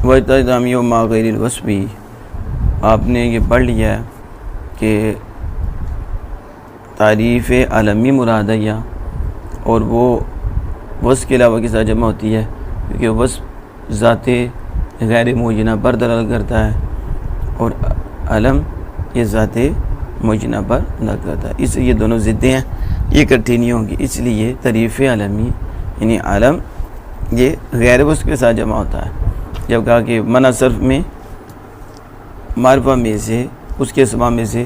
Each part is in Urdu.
وَتَدَمْ مَا غَيْرِ الْوَصْفِ، آپ نے یہ پڑھ لیا ہے کہ تعریف عالمی مراد ہے یا، اور وہ وصف کے علاوہ کے ساتھ جمع ہوتی ہے، کیونکہ وصف ذات غیر معینہ پر دلالت کرتا ہے اور علم یہ ذات معینہ پر دلالت کرتا ہے، اس لیے یہ دونوں ضدیں ہیں، یہ اکٹھی نہیں ہوں گی، اس لیے تعریف عالمی یعنی عالم یہ غیر وصف کے ساتھ جمع ہوتا ہے۔ جب کہا کہ منع صرف میں معرفہ میں سے، اس کے اسماء میں سے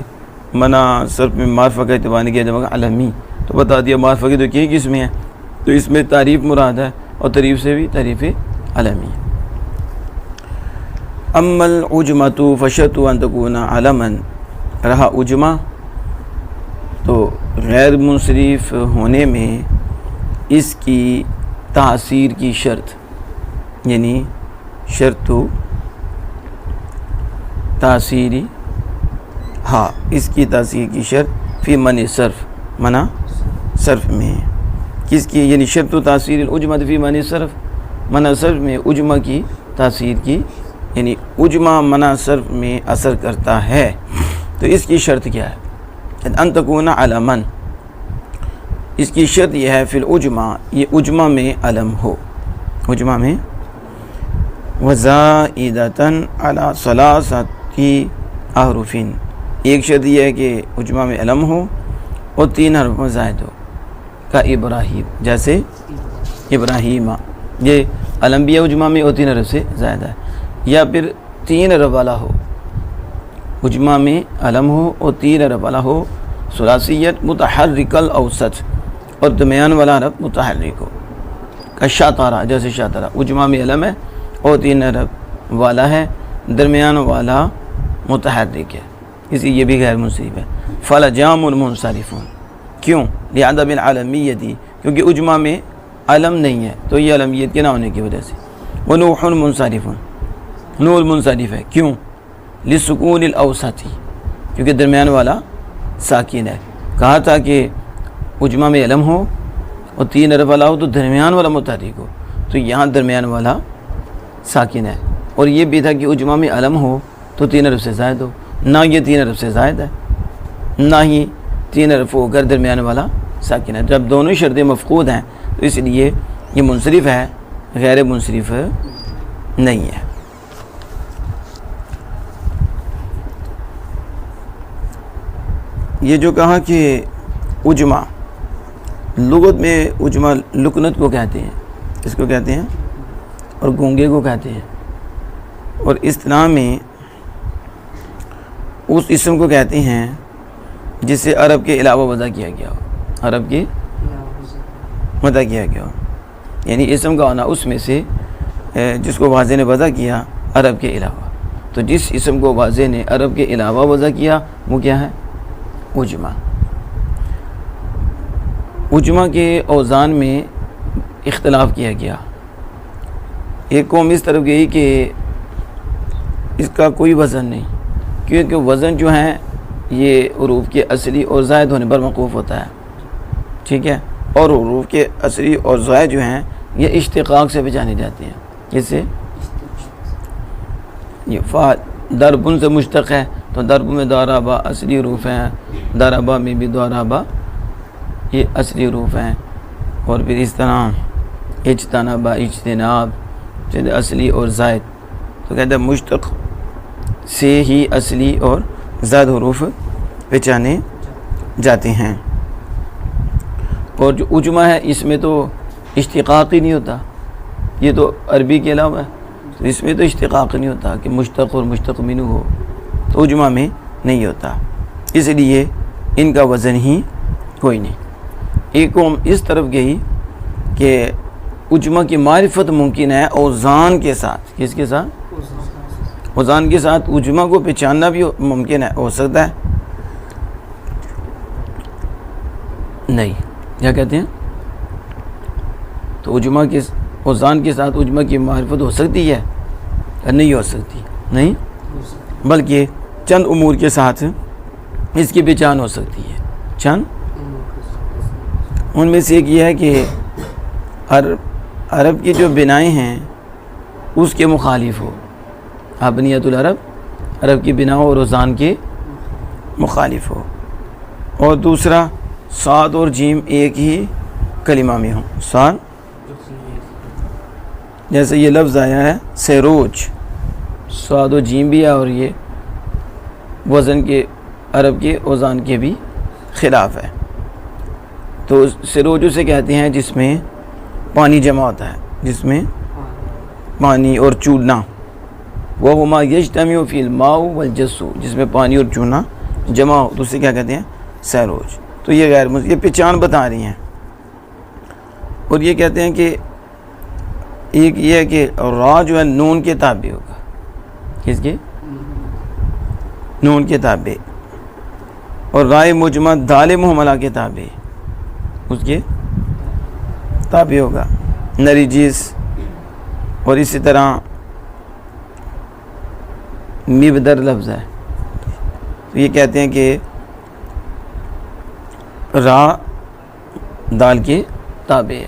منع صرف میں معرفہ کا اعتبار نہیں کیا جب عالمی، تو بتا دیا معرفہ کی تو کئی قسمیں ہیں، تو اس میں تعریف مراد ہے اور تعریف سے بھی تعریف عالمی ہے۔ اما العجمۃ فشرط ان تکون علما، رہا عجمہ تو غیر منصرف ہونے میں اس کی تاثیر کی شرط، یعنی شرط تاثیری، ہاں اس کی تاثیر کی شرط فی منع صرف، منع صرف میں، کس کی؟ یعنی شرط تاثیر العجمہ فی منع صرف، منع صرف میں عجمہ کی تاثیر کی، یعنی عجمہ منع صرف میں اثر کرتا ہے، تو اس کی شرط کیا ہے؟ ان تکون علما، اس کی شرط یہ ہے فی العجمہ، یہ عجمہ میں علم ہو، عجمہ میں وزائدتاً علی ثلاثۃ احرف، ایک شرط یہ ہے کہ عجمہ میں علم ہو اور 3 حرف میں زائد ہو، کا ابراہیم، جیسے ابراہیم، یہ علم بھی ہے عجمہ میں اور 3 حرف سے زائد ہے، یا پھر 3 حرف والا ہو، عجمہ میں علم ہو اور 3 حرف والا ہو، ثلاثیت متحرک الاوسط، اور درمیان والا حرف متحرک ہو، کا شاطرہ، جیسے شاطرہ عجمہ میں علم ہے اور 3 حرف والا ہے، درمیان والا متحرک ہے، اسی یہ بھی غیر منصرف ہے۔ فلجام منصرف، کیوں؟ لعدم العالمیت، کیونکہ عجمہ میں علم نہیں ہے تو یہ علمیت کے نہ ہونے کی وجہ سے۔ ونوح منصرف، نور منصرف ہے، کیوں؟ لسکون الاوسط، کیونکہ درمیان والا ساکن ہے، کہا تھا کہ عجمہ میں علم ہو اور 3 حرف والا ہو تو درمیان والا متحرک ہو، تو یہاں درمیان والا ساکن ہے، اور یہ بھی تھا کہ عجمہ میں علم ہو تو 3 حرف سے زائد ہو، نہ یہ 3 حرف سے زائد ہے نہ ہی 3 حرف ہو کر درمیان والا ساکن ہے، جب دونوں شرطیں مفقود ہیں تو اس لیے یہ منصرف ہے، غیر منصرف نہیں ہے۔ یہ جو کہا کہ عجمہ، لغت میں عجمہ لکنت کو کہتے ہیں، اس کو کہتے ہیں، اور گونگے کو کہتے ہیں، اور اصطلاح میں اس اسم کو کہتے ہیں جسے عرب کے علاوہ وضع کیا گیا ہو، عرب کے وضع کیا گیا ہو، یعنی اسم کا ہونا اس میں سے جس کو واضح نے وضع کیا عرب کے علاوہ، تو جس اسم کو واضح نے عرب کے علاوہ وضع کیا وہ کیا ہے؟ عجمہ۔ عجمہ کے اوزان میں اختلاف کیا گیا، ایک قوم اس طرف گئی کہ اس کا کوئی وزن نہیں، کیونکہ وزن جو ہے یہ حروف کے اصلی اور زائد ہونے پر موقوف ہوتا ہے، ٹھیک ہے، اور حروف کے اصلی اور زائد جو ہیں یہ اشتقاق سے پہچانے جاتے ہیں، جس سے یہ دربن سے مشتق ہے، تو درب میں دارابا اصلی حروف ہیں، دارابا میں بھی دارابا یہ اصلی حروف ہیں، اور پھر اس طرح اجتنابا اجتناب اصلی اور زائد، تو کہتے ہیں مشتق سے ہی اصلی اور زائد حروف پہچانے جاتے ہیں۔ اور جو عجمہ ہے اس میں تو اشتقاق ہی نہیں ہوتا، یہ تو عربی کے علاوہ ہے، تو اس میں تو اشتقاق نہیں ہوتا کہ مشتق اور مشتق منہ ہو، تو عجمہ میں نہیں ہوتا، اس لیے ان کا وزن ہی کوئی نہیں۔ ایک قوم اس طرف گئی کہ عجمہ کی معرفت ممکن ہے اوزان کے ساتھ، کس کے ساتھ؟ اوزان کے ساتھ عجمہ کو پہچاننا بھی ممکن ہے، ہو سکتا ہے، نہیں، کیا کہتے ہیں؟ تو عجمہ کے اوزان کے ساتھ عجمہ کی معرفت ہو سکتی ہے یا نہیں ہو سکتی؟ نہیں، بلکہ چند امور کے ساتھ اس کی پہچان ہو سکتی ہے، چند، ان میں سے ایک یہ ہے کہ عرب کی جو بنائیں ہیں اس کے مخالف ہو، ابنیت العرب عرب کی بنا اور اوزان کے مخالف ہو. اور دوسرا صاد اور جیم ایک ہی کلمہ میں ہوں. صاد جیسے یہ لفظ آیا ہے سیروج، صاد و جیم بھی ہے اور یہ وزن کے عرب کے اوزان کے بھی خلاف ہے. تو سیروج اسے کہتے ہیں جس میں پانی جمع ہوتا ہے، جس میں پانی اور چونا، وَهُمَا يَجْتَمِعُ فِي الْمَاءُ وَالْجَسُّ، جس میں پانی اور چونا جمع ہو تو اسے کیا کہتے ہیں؟ سیروج. تو یہ غیر یہ پہچان بتا رہی ہیں. اور یہ کہتے ہیں کہ ایک یہ ہے کہ را جو ہے نون کے تابع ہوگا. کس کے؟ نون کے تابع. اور رائے مجمع دال محملہ کے تابع، اس کے تابع ہوگا. نریجس اور اسی طرح مبدر لفظ ہے تو یہ کہتے ہیں کہ را دال کے تابع ہے.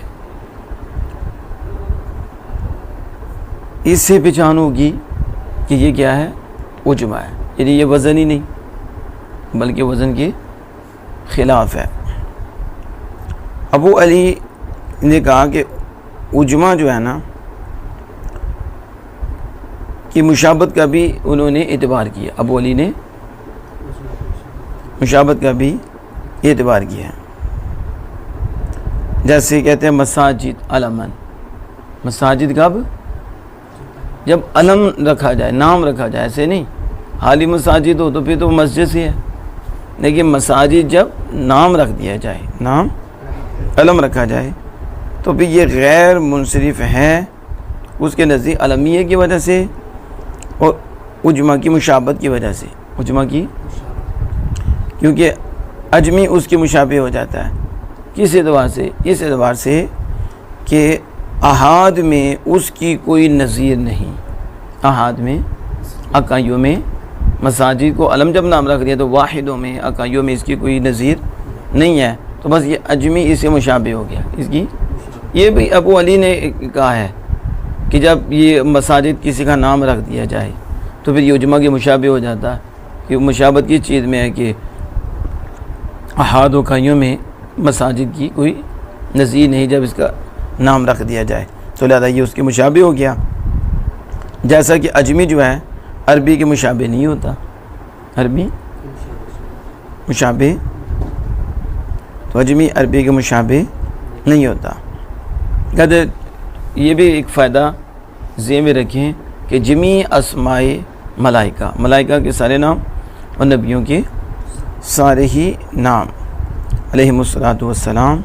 اس سے پہچان ہوگی کہ یہ کیا ہے؟ عجمہ ہے. یعنی یہ وزن ہی نہیں بلکہ وزن کے خلاف ہے. ابو علی نے کہا کہ عجمہ جو ہے نا کہ مشابہت کا بھی انہوں نے اعتبار کیا. ابو علی نے مشابہت کا بھی اعتبار کیا. جیسے کہتے ہیں مساجد علمن. مساجد کب؟ جب علم رکھا جائے، نام رکھا جائے. ایسے نہیں حالی مساجد ہو تو پھر تو مسجد سے ہے، لیکن مساجد جب نام رکھ دیا جائے، نام علم رکھا جائے تو پھر یہ غیر منصرف ہے اس کے نزدیک علمیہ کی وجہ سے اور عجمہ کی مشابہت کی وجہ سے. عجمہ کی کیونکہ اجمی اس کے مشابہ ہو جاتا ہے. کس اعتبار سے؟ اس اعتبار سے کہ احاد میں اس کی کوئی نظیر نہیں. احاد میں اکائیوں میں مساجد کو علم جب نام رکھ دیا تو واحدوں میں اکائیوں میں اس کی کوئی نظیر نہیں ہے. تو بس یہ اجمی اس سے مشابہ ہو گیا. اس کی یہ بھی ابو علی نے کہا ہے کہ جب یہ مساجد کسی کا نام رکھ دیا جائے تو پھر یہ عجمہ کے مشابہ ہو جاتا ہے. کہ مشابہت کی چیز میں ہے کہ احاد و کائیوں میں مساجد کی کوئی نظیر نہیں جب اس کا نام رکھ دیا جائے تو لہذا یہ اس کے مشابہ ہو گیا. جیسا کہ اجمی جو ہے عربی کے مشابہ نہیں ہوتا. عربی مشابہ تو اجمی عربی کے مشابہ نہیں ہوتا. کہتے یہ بھی ایک فائدہ ذہن میں رکھیں کہ جمیع اسماء ملائکہ، ملائکہ کے سارے نام اور نبیوں کے سارے ہی نام علیہم الصلاۃ والسلام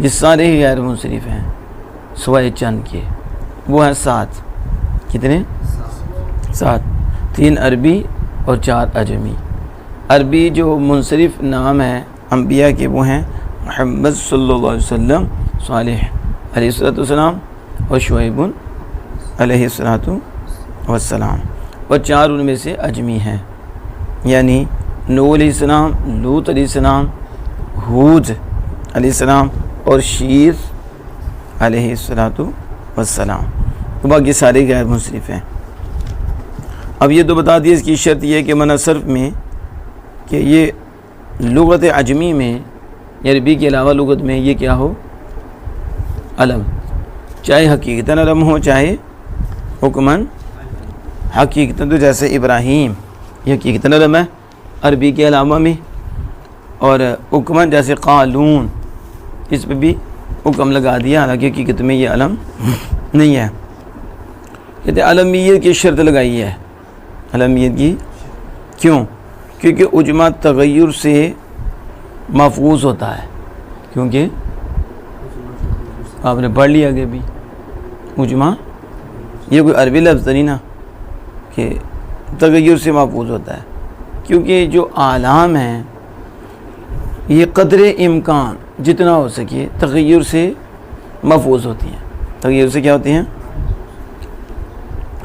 یہ سارے ہی غیر منصرف ہیں سوائے چند کے. وہ ہیں 7. کتنے؟ 7. 3 عربی اور 4 اجمی. عربی جو منصرف نام ہیں انبیاء کے وہ ہیں محمد صلی اللہ علیہ وسلم، صالح علیہ السلام اور شعیب علیہ السلام. اور 4 ان میں سے اجمی ہیں یعنی نوح علیہ السلام، لوط علیہ السلام، ہود علیہ السلام اور شیر علیہ السلام. تو باقی سارے غیر منصرف ہیں. اب یہ تو بتا دیے اس کی شرط یہ ہے کہ منع صرف میں کہ یہ لغت عجمی میں عربی کے علاوہ لغت میں یہ کیا ہو؟ علم، چاہے حقیقتاً علم ہو چاہے حکماً. حقیقتاً تو جیسے ابراہیم یہ حقیقتاً علم ہے عربی کے علاوہ میں، اور حکماً جیسے قالون اس پہ بھی حکم لگا دیا حالانکہ حقیقت میں یہ علم نہیں ہے. کہتے علمیت کی شرط لگائی ہے. علمیت کی کیوں؟ کیونکہ عجمہ تغیر سے محفوظ ہوتا ہے. کیونکہ آپ نے پڑھ لیا کہ بھی عجمہ یہ کوئی عربی لفظ نہیں نا کہ تغیر سے محفوظ ہوتا ہے. کیونکہ جو اعلام ہیں یہ قدر امکان جتنا ہو سکے تغیر سے محفوظ ہوتی ہیں. تغیر سے کیا ہوتی ہیں؟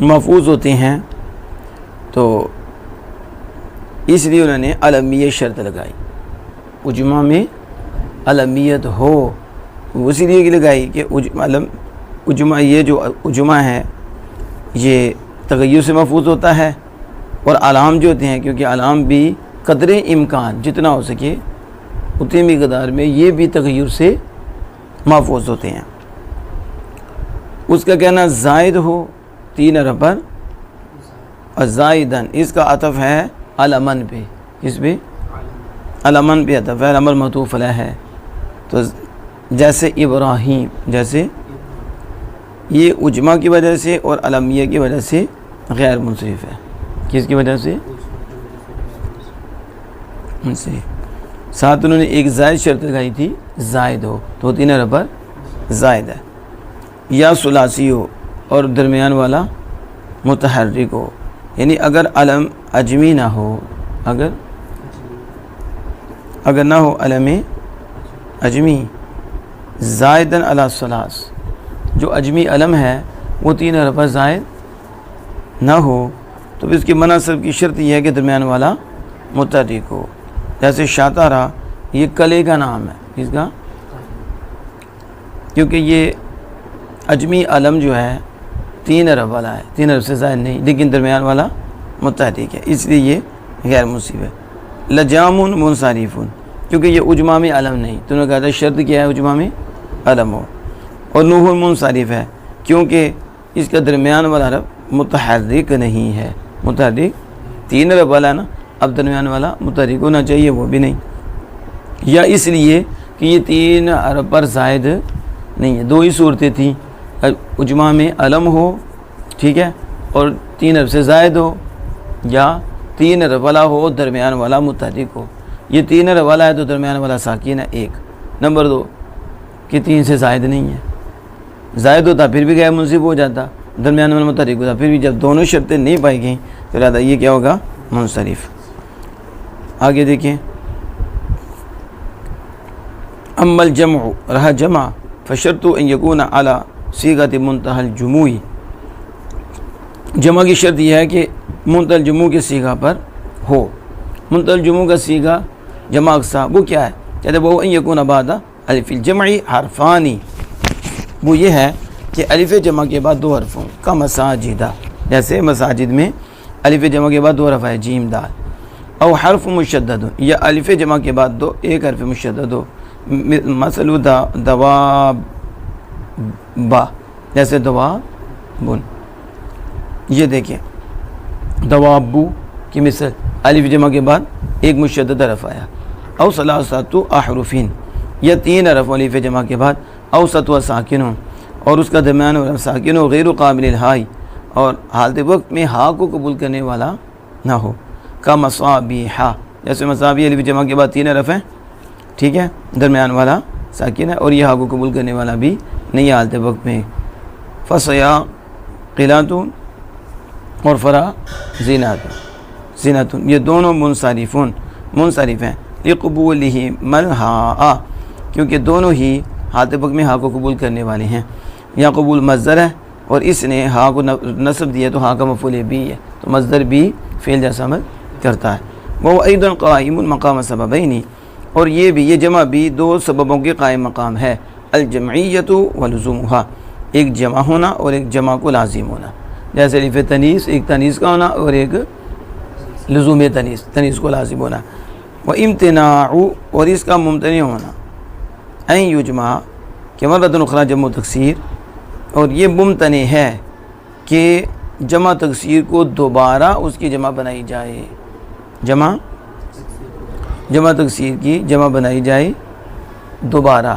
محفوظ ہوتے ہیں. تو اس لیے انہوں نے علمیت شرط لگائی. عجمہ میں علمیت ہو اسی لیے لگائی کہ عجمہ یہ جو عجمہ ہے یہ تغیر سے محفوظ ہوتا ہے، اور علام جو ہوتے ہیں کیونکہ علام بھی قدر امکان جتنا ہو سکے اتنی مقدار میں یہ بھی تغیر سے محفوظ ہوتے ہیں۔ اس کا کہنا زائد ہو 3 حرف پر، اور زائدن اس کا عطف ہے علمن پہ، اس پہ علمن پہ عطف ہے، امر معطوف علیہ ہے۔ تو جیسے ابراہیم، جیسے یہ اجماع کی وجہ سے اور علمیہ کی وجہ سے غیر منصرف ہے۔ کس کی وجہ سے؟ ساتھ انہوں نے ایک زائد شرط لگائی تھی، زائد ہو، تو 3 حرف پر زائد ہے۔ یا ثلاثی ہو اور درمیان والا متحرک ہو، یعنی اگر علم اجمی نہ ہو، اگر نہ ہو علم اجمی زائدن علی ثلاث، جو اجمی علم ہے وہ 3 حرف پر زائد نہ ہو، تو اس کی مناسب کی شرط یہ ہے کہ درمیان والا متحرک ہو۔ جیسے شاتارہ، یہ کلے کا نام ہے، اس کا، کیونکہ یہ اجمی علم جو ہے 3 حرف والا ہے، 3 حرف سے زائد نہیں، لیکن درمیان والا متحرک ہے، اس لیے یہ غیر منصرف ہے۔ لجامن منصرفن، کیونکہ یہ اجماع میں علم نہیں، تو نے کہا تھا شرط کیا ہے اجماع میں علم ہو۔ اور نوح منصرف ہے کیونکہ اس کا درمیان والا حرف متحرک نہیں ہے، متحرک 3 حرف والا ہے نا، اب درمیان والا متحرک ہونا چاہیے، وہ بھی نہیں، یا اس لیے کہ یہ 3 حرف پر زائد نہیں ہے۔ 2 ہی صورتیں تھیں، اجماع میں علم ہو، ٹھیک ہے، اور 3 حرف سے زائد ہو، یا 3 حرف والا ہو درمیان والا متحرک ہو۔ یہ 3 حرف والا ہے تو درمیان والا ساکن ہے 1۔ نمبر 2 کہ 3 سے زائد نہیں ہے، زائد ہوتا پھر بھی غیر منصرف ہو جاتا، درمیان والا متحرک ہوتا، پھر بھی جب دونوں شرطیں نہیں پائی گئیں تو لہٰذا یہ کیا ہوگا؟ منصرف۔ آگے دیکھیں، اما الجمع، رہا جمع، فشرط ان یکون علی صیغۃ منتہی الجموع، جمع کی شرط یہ ہے کہ منتہی الجموع کے صیغہ پر ہو۔ منتہی الجموع کا صیغہ جمع اقسا وہ کیا ہے؟ کہتے ہیں وہ ان یکون بعد الف الجمع حرفانی، وہ یہ ہے کہ الف جمع کے بعد 2 حرف ہوں، کا مساجدہ، جیسے مساجد میں الف جمع کے بعد 2 حرف ہے، جیم دال، او حرف مشدد، یا الف جمع کے بعد 1 حرف مشدد ہو، مثل دواب، جیسے دوابن، یہ دیکھیں دوابو کی مثل الف جمع کے بعد 1 مشدد حرف آیا، او ثلاثۃ احرف، یا 3 حرف الف جمع کے بعد، اوسط و ساکن ہو، اور اس کا درمیان والا ساکن ہو، غیر قابل الہائی، اور حالت وقت میں ہا کو قبول کرنے والا نہ ہو، کا مصابیح، جیسے مصابیح الف جمع کے بعد 3 حرف ہیں، ٹھیک ہے، درمیان والا ساکن ہے، اور یہ ہا کو قبول کرنے والا بھی نہیں ہے حالت وقت میں۔ فصیا قلاتون اور فرا زیناتون، یہ دونوں منصرف ہیں، لقبولہ ملہا، کیونکہ دونوں ہی حالت وقت میں ہا کو قبول کرنے والے ہیں۔ یا قبول مصدر ہے اور اس نے ہا کو نصب دیا تو ہا کا مفعول بھی ہے، تو مصدر بھی فعل جیسا عمل کرتا ہے۔ وہ ایضا قائم مقام سببین، اور یہ بھی، یہ جمع بھی 2 سببوں کے قائم مقام ہے، الجمعیت ولزومھا، ایک جمع ہونا اور ایک جمع کو لازم ہونا، جیسے الف تنیث، ایک تنیث کا ہونا اور ایک لزوم تنیث کو لازم ہونا۔ وہ امتناع، اور اس کا ممتنع ہونا، این یجمع کہ مرۃ اخری جمع تکسیر، اور یہ ممتنع ہے کہ جمع تکسیر کو دوبارہ اس کی جمع بنائی جائے، جمع تکسیر کی جمع بنائی جائے دوبارہ،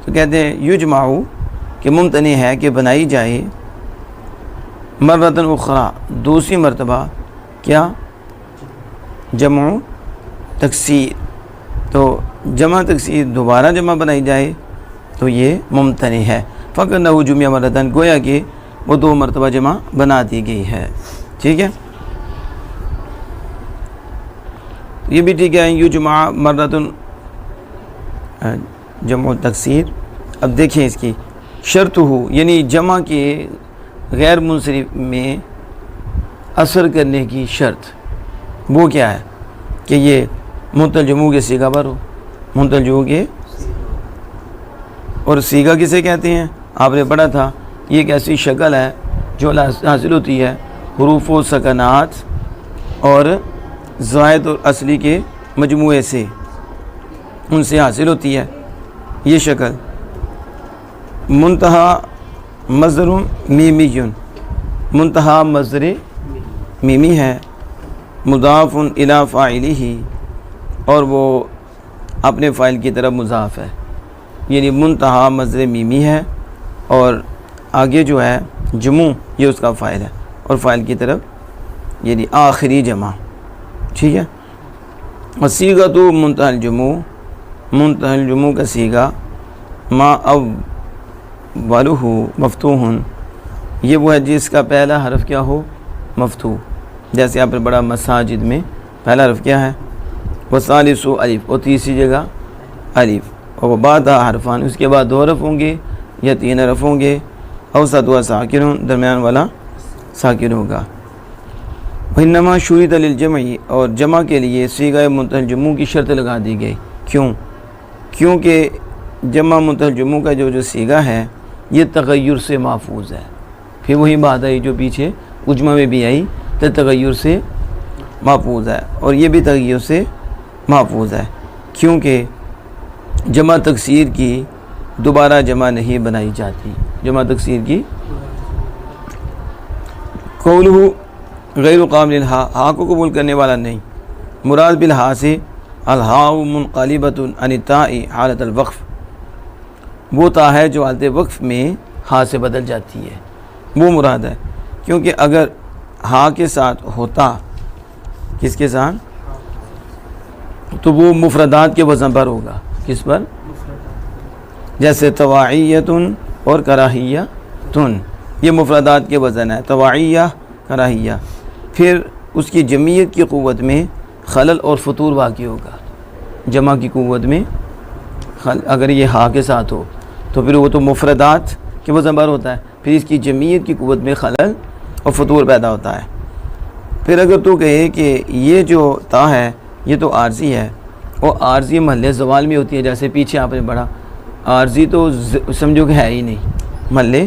تو کہتے ہیں یجمع کہ ممتنع ہے کہ بنائی جائے مرۃ اخری، دوسری مرتبہ، کیا؟ جمع تکسیر، تو جمع تکسیر دوبارہ جمع بنائی جائے تو یہ ممتنع ہے۔ فقط جمع مرتن، گویا کہ وہ 2 مرتبہ جمع بنا دی گئی ہے، ٹھیک ہے، یہ بھی ٹھیک ہے، یجمع مرتن جمع تکسیر۔ اب دیکھیں اس کی شرط ہو، یعنی جمع کے غیر منصرف میں اثر کرنے کی شرط وہ کیا ہے کہ یہ منتہی الجموع کے صیغہ پر ہو، منتہی الجموع کے، اور صیغہ کسے کہتے ہیں؟ آپ نے پڑھا تھا، یہ ایک ایسی شکل ہے جو حاصل ہوتی ہے حروف و سکنات اور زائد اور اصلی کے مجموعے سے ان سے حاصل ہوتی ہے یہ شکل۔ منتہا مصدر میمی، منتہا مصدر میمی ہے، مضاف الی فاعلہ، اور وہ اپنے فاعل کی طرف مضاف ہے، یعنی منتہا مصدر میمی ہے اور آگے جو ہے جمع یہ اس کا فاعل ہے اور فاعل کی طرف یعنی آخری جمع، ٹھیک ہے۔ صیغۃ منتہی الجموع، منتہی الجموع کا صیغہ ما اولہ مفتوح، یہ وہ ہے جس کا پہلا حرف کیا ہو مفتوح، جیسے یہاں پر بڑا مساجد میں پہلا حرف کیا ہے وثالث الف، اور تیسری جگہ الف، اور بعد حرفان، اس کے بعد 2 حرف ہوں گے یا 3 حرف ہوں گے، اوسط و ساکن، درمیان والا ساکن ہوگا۔ انما شرط للجمع، اور جمع کے لیے صیغہ منتہی الجموع کی شرط لگا دی گئی، کیونکہ جمع منتہی الجموع کا جو صیغہ ہے یہ تغیر سے محفوظ ہے۔ پھر وہی بات آئی جو پیچھے اجمہ میں بھی آئی، تو تغیر سے محفوظ ہے، اور یہ بھی تغیر سے محفوظ ہے کیونکہ جمع تکسیر کی دوبارہ جمع نہیں بنائی جاتی، جمع تکسیر کی۔ قولہ غیر قابل الہا، ہا کو قبول کرنے والا نہیں، مراد بالہا سے الہا منقلبۃ عن التاء حالت الوقف، وہ تا ہے جو حالت وقف میں ہا سے بدل جاتی ہے، وہ مراد ہے، کیونکہ اگر ہا کے ساتھ ہوتا، کس کے ساتھ، تو وہ مفردات کے وزن پر ہوگا، کس پر، جیسے طواعیۃ اور کراہیۃ، یہ مفردات کے وزن ہے، طواعیہ کراہیہ، پھر اس کی جمعیت کی قوت میں خلل اور فطور واقع ہوگا، جمع کی قوت میں اگر یہ ہا کے ساتھ ہو تو پھر وہ تو مفردات کے وزن پر ہوتا ہے، پھر اس کی جمعیت کی قوت میں خلل اور فطور پیدا ہوتا ہے۔ پھر اگر تو کہے کہ یہ جو تا ہے یہ تو عارضی ہے، اور عارضی محل زوال میں ہوتی ہے، جیسے پیچھے آپ نے پڑھا عارضی تو سمجھو کہ ہے ہی نہیں، محل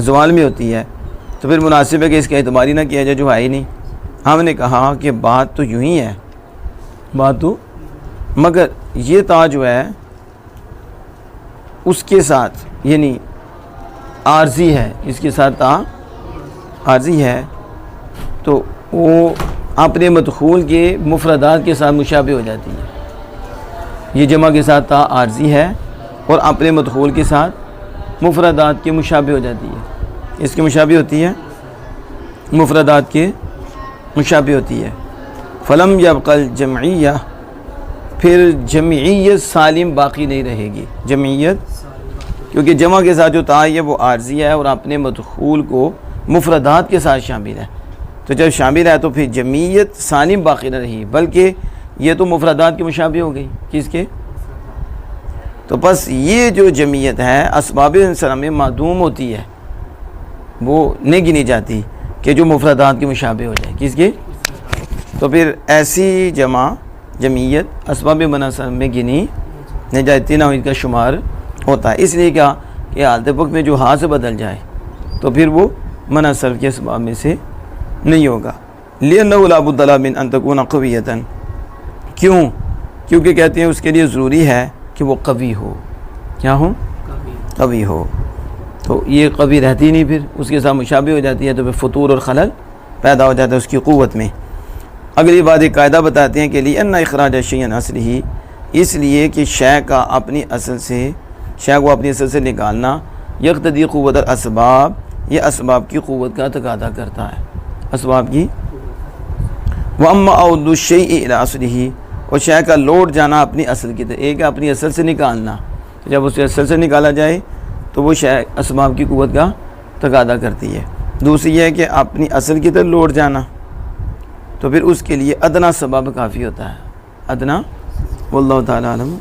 زوال میں ہوتی ہے، تو پھر مناسب ہے کہ اس کا اعتبار ہی نہ کیا جائے جو ہے ہی نہیں۔ ہم نے کہا کہ بات تو یوں ہی ہے، بات تو، مگر یہ تا جو ہے اس کے ساتھ یعنی عارضی ہے، اس کے ساتھ تا عارضی ہے، تو وہ اپنے مدخول کے مفردات کے ساتھ مشابہ ہو جاتی ہے۔ یہ جمع کے ساتھ تا عارضی ہے اور اپنے مدخول کے ساتھ مفردات کے مشابہ ہو جاتی ہے، اس کے مشابہ ہوتی ہے، مفردات کے مشابہ ہوتی ہے۔ فلم یبق الجمعیہ، پھر جمعیت سالم باقی نہیں رہے گی، جمعیت، کیونکہ جمع کے ساتھ جو تا ہے وہ عارضی ہے اور اپنے مدخول کو مفردات کے ساتھ شامل ہے، تو جب شامل ہے تو پھر جمعیت سالم باقی نہ رہی، بلکہ یہ تو مفردات کے مشابہ ہو گئی، کس کے، تو بس یہ جو جمعیت ہے اسباب انصراف میں معدوم ہوتی ہے، وہ نہیں گنی جاتی کہ جو مفردات کے مشابہ ہو جائے، کس کے، تو پھر ایسی جمعیت اسباب منصرف میں گنی نہیں جاتی، نہ ان کا شمار ہوتا ہے، اس لیے کیا کہ حالت وقت میں جو ہا سے بدل جائے تو پھر وہ منصرف کے اسباب میں سے نہیں ہوگا۔ لِأَنَّهُ لَا بُدَّ لَهُ مِنْ أَن تَكُونَ قَوِيَّةً، کیونکہ کہتے ہیں اس کے لیے ضروری ہے کہ وہ قوی ہو، کیا ہو، قوی ہو، تو یہ قوی رہتی نہیں، پھر اس کے ساتھ مشابہ ہو جاتی ہے، تو پھر فطور اور خلل پیدا ہو جاتا ہے اس کی قوت میں۔ اگلی بات ایک قاعدہ بتاتے ہیں کہ لِأَنَّ إِخْرَاجَ الشَّيْءِ عَنْ أَصْلِهِ، اس لیے کہ شے کا اپنی اصل سے، شے کو اپنی اصل سے نکالنا، یقتضی قوت الاسباب، یہ اسباب کی قوت کا تقاضا کرتا ہے، اسباب کی۔ وَأَمَّا عَوْدُ الشَّيْءِ إِلَىٰ أَصْلِهِ، اور شے کا لوٹ جانا اپنی اصل کی طرف، ایک ہے اپنی اصل سے نکالنا، جب اسے اصل سے نکالا جائے تو وہ شے اسباب کی قوت کا تقاضا کرتی ہے۔ دوسری یہ ہے کہ اپنی اصل کی طرف لوٹ جانا، تو پھر اس کے لیے ادنا سبب کافی ہوتا ہے، ادنا، واللہ تعالی عالم۔